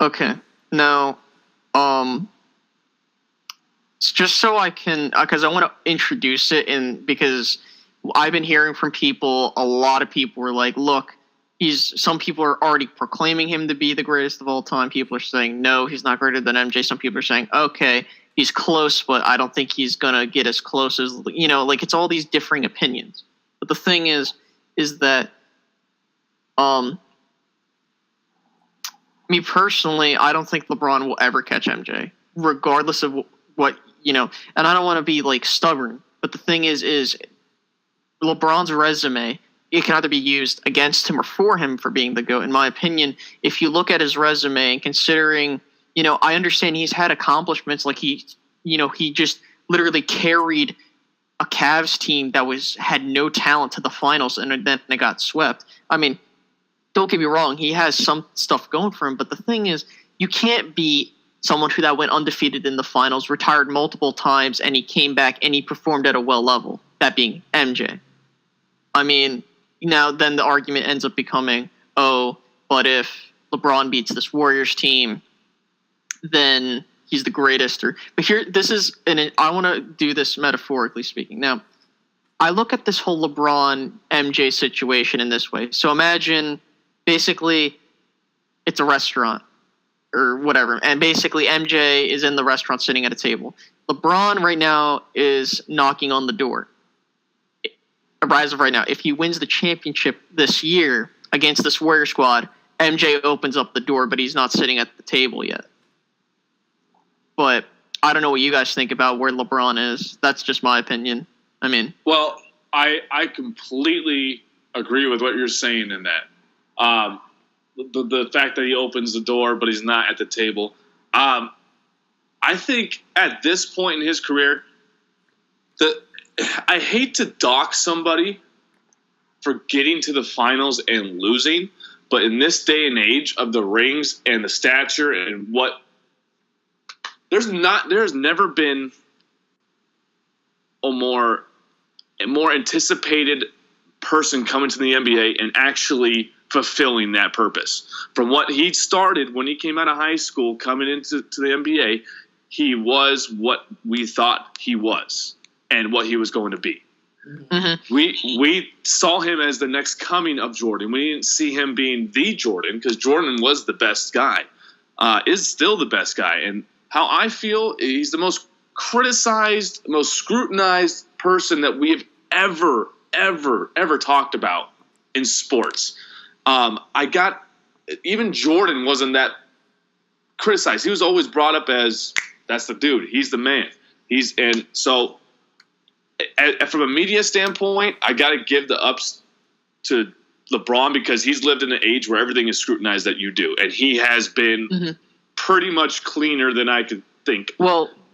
Okay. Now, um, just so I can, because I want to introduce it, and because I've been hearing from people, a lot of people were like, look, some people are already proclaiming him to be the greatest of all time. People are saying, no, he's not greater than MJ. Some people are saying, okay, he's close, but I don't think he's going to get as close as, like it's all these differing opinions. But the thing is that, me personally, I don't think LeBron will ever catch MJ, regardless of what, and I don't want to be like stubborn, but the thing is LeBron's resume, it can either be used against him or for him for being the GOAT. In my opinion, if you look at his resume and considering, I understand he's had accomplishments like he just literally carried a Cavs team that had no talent to the finals and then they got swept. I mean, don't get me wrong, he has some stuff going for him, but the thing is, you can't be someone that went undefeated in the finals, retired multiple times, and he came back and he performed at a well level, that being MJ. I mean, now then the argument ends up becoming, oh, but if LeBron beats this Warriors team, then he's the greatest. But here, I want to do this metaphorically speaking. Now, I look at this whole LeBron MJ situation in this way. So imagine basically it's a restaurant or whatever, and basically MJ is in the restaurant sitting at a table. LeBron right now is knocking on the door. As of right now, if he wins the championship this year against this Warrior squad, MJ opens up the door, but he's not sitting at the table yet. But I don't know what you guys think about where LeBron is. That's just my opinion. I mean, well, I completely agree with what you're saying in that. The fact that he opens the door, but he's not at the table. I think at this point in his career, I hate to dock somebody for getting to the finals and losing, but in this day and age of the rings and the stature and what, there's never been a more anticipated person coming to the NBA and actually fulfilling that purpose. From what he started when he came out of high school, coming into the NBA, he was what we thought he was and what he was going to be. Mm-hmm. We saw him as the next coming of Jordan. We didn't see him being the Jordan because Jordan was the best guy, is still the best guy. And how I feel, he's the most criticized, most scrutinized person that we have ever talked about in sports. Even Jordan wasn't that criticized. He was always brought up as, that's the dude. He's the man. So from a media standpoint, I got to give the ups to LeBron because he's lived in an age where everything is scrutinized that you do. And he has been pretty much cleaner than I could think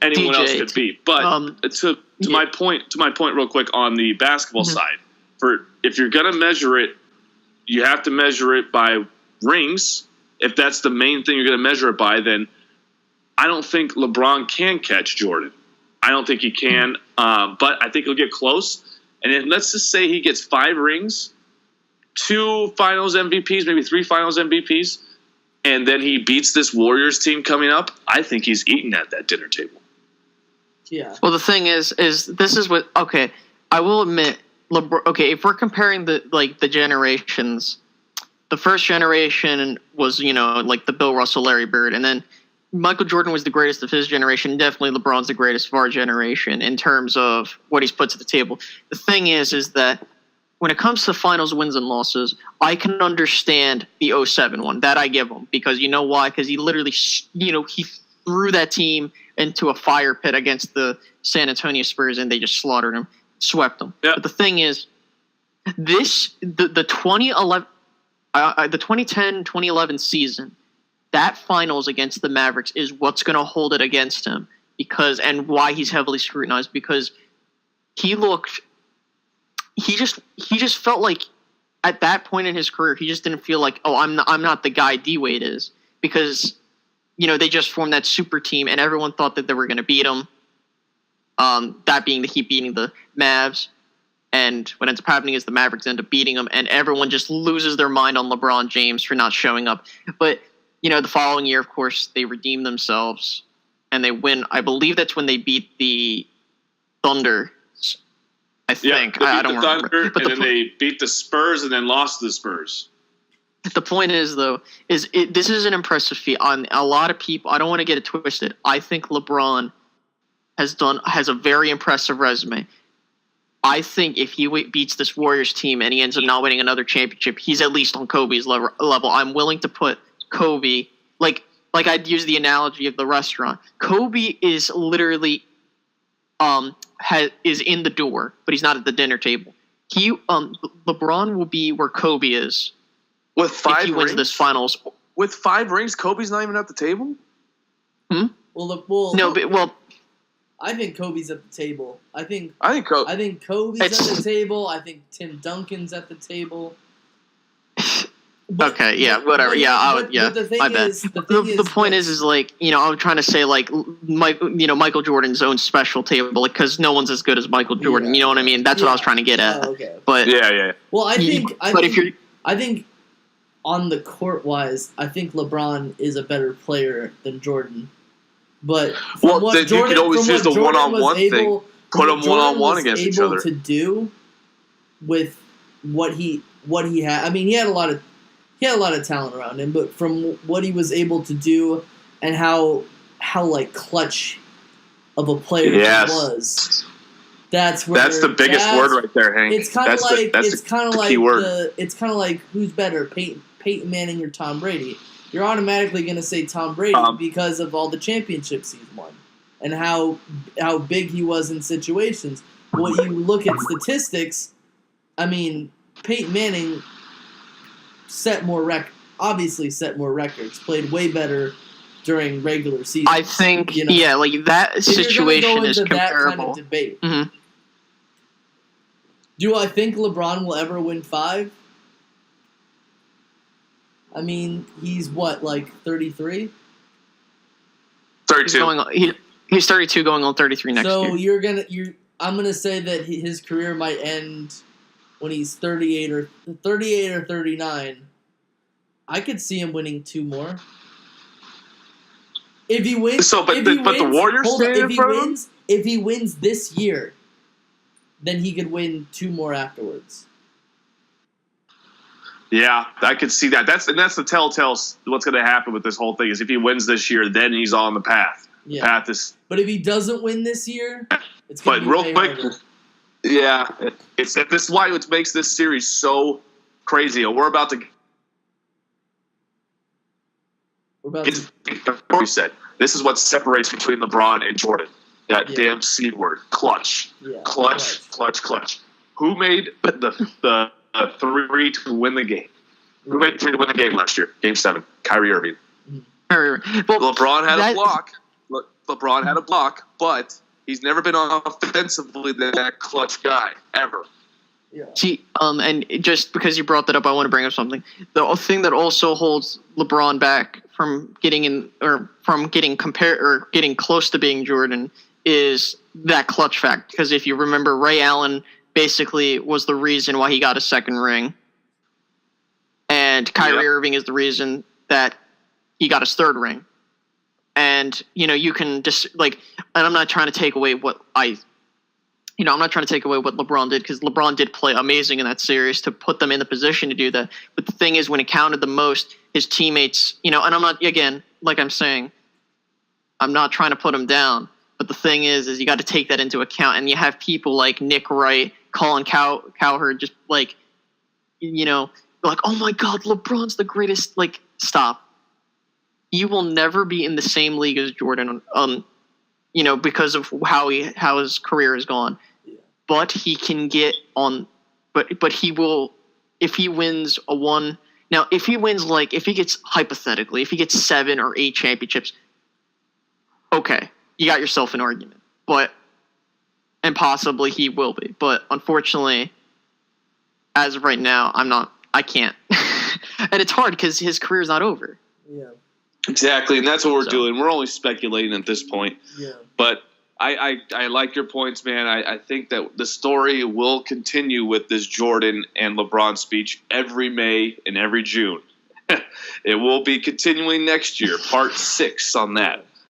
anyone else could be. But to my point real quick on the basketball side, if you're going to measure it, you have to measure it by rings. If that's the main thing you're going to measure it by, then I don't think LeBron can catch Jordan. I don't think he can, but I think he'll get close. And then let's just say he gets 5 rings, 2 finals MVPs, maybe 3 finals MVPs, and then he beats this Warriors team coming up. I think he's eating at that dinner table. Yeah. Well, the thing is this is what, okay, I will admit, okay, if we're comparing the generations, the first generation was, like the Bill Russell, Larry Bird, and then Michael Jordan was the greatest of his generation. Definitely LeBron's the greatest of our generation in terms of what he's put to the table. The thing is that when it comes to finals wins and losses, I can understand the 07 one. That I give him. Because you know why? Because he literally, he threw that team into a fire pit against the San Antonio Spurs and they just slaughtered him, swept them. Yep. But the thing is, the 2011, the 2010-2011 season, that finals against the Mavericks is what's going to hold it against him and why he's heavily scrutinized, because he just felt like at that point in his career, he just didn't feel like, oh, I'm not the guy D-Wade is, because, they just formed that super team and everyone thought that they were going to beat him. That being the Heat beating the Mavs. And what ends up happening is the Mavericks end up beating them and everyone just loses their mind on LeBron James for not showing up. But the following year, of course, they redeem themselves and they win. I believe that's when they beat the Thunder. I think. Yeah, I don't Thunder, remember. But and then they beat the Spurs and then lost to the Spurs. The point is, though, this is an impressive feat on a lot of people. I don't want to get it twisted. I think LeBron has a very impressive resume. I think if he beats this Warriors team and he ends up not winning another championship, he's at least on Kobe's level. I'm willing to put Kobe, like I'd use the analogy of the restaurant. Kobe is literally is in the door, but he's not at the dinner table. LeBron will be where Kobe is with 5 if he wins this finals. With 5 rings, Kobe's not even at the table. I think Kobe's at the table. I think Kobe's at the table. I think Tim Duncan's at the table. Okay, yeah, whatever. The point is like, I'm trying to say like Michael Jordan's own special table, like, because no one's as good as Michael Jordan. You know what I mean? That's what I was trying to get at. Oh, okay. But yeah. Well, I think on the court wise, I think LeBron is a better player than Jordan. But you can always use the one-on-one thing. Put them one-on-one against each other. To do with what he had. I mean, he had a lot of talent around him, but from what he was able to do and how like clutch of a player he was, that's the biggest word right there, Hank. It's kind of like who's better, Peyton Manning or Tom Brady? You're automatically going to say Tom Brady because of all the championships he's won and how big he was in situations. When you look at statistics, I mean, Peyton Manning obviously set more records, played way better during regular season. I think, like that situation is comparable. That kind of debate. Mm-hmm. Do I think LeBron will ever win 5? I mean, he's what, like 33? 32. He's 32, going on 33 next year. So I'm gonna say that his career might end when he's 38 or 39. I could see him winning 2 more. If he wins, the Warriors stay in front of him? If he wins this year, then he could win 2 more afterwards. Yeah, I could see that. That's the telltale. What's going to happen with this whole thing is if he wins this year, then he's on the path. Yeah. Path is. But if he doesn't win this year, it's going to be real quick. harder. Yeah, this is why it makes this series so crazy. We're about to. We said this is what separates between LeBron and Jordan. That damn C word, clutch, clutch. Who made the 3 to win the game? Who made 3 to win the game last year? Game 7, Kyrie Irving. Well, LeBron had a block. LeBron had a block, but he's never been offensively that clutch guy ever. Yeah. See, and just because you brought that up, I want to bring up something. The thing that also holds LeBron back from getting getting close to being Jordan is that clutch fact. Because if you remember, Ray Allen basically was the reason why he got a 2nd ring, and Kyrie Irving is the reason that he got his 3rd ring. And you can just and I'm not trying to take away what LeBron did, because LeBron did play amazing in that series to put them in the position to do that. But the thing is, when it counted the most, his teammates, and I'm not, again, like I'm saying, I'm not trying to put him down. But the thing is you got to take that into account. And you have people like Nick Wright, Colin Cowherd, just like, like, oh my God, LeBron's the greatest. Like, stop. You will never be in the same league as Jordan, because of how his career has gone. Yeah. But he can get on. But he will, if he wins a 1. Now, if he wins, if he gets 7 or 8 championships, okay, you got yourself an argument. And possibly he will be. But unfortunately, as of right now, I can't. And it's hard because his career is not over. Yeah. Exactly, and that's what we're doing. We're only speculating at this point. Yeah. But I like your points, man. I think that the story will continue with this Jordan and LeBron speech every May and every June. It will be continuing next year, part 6 on that.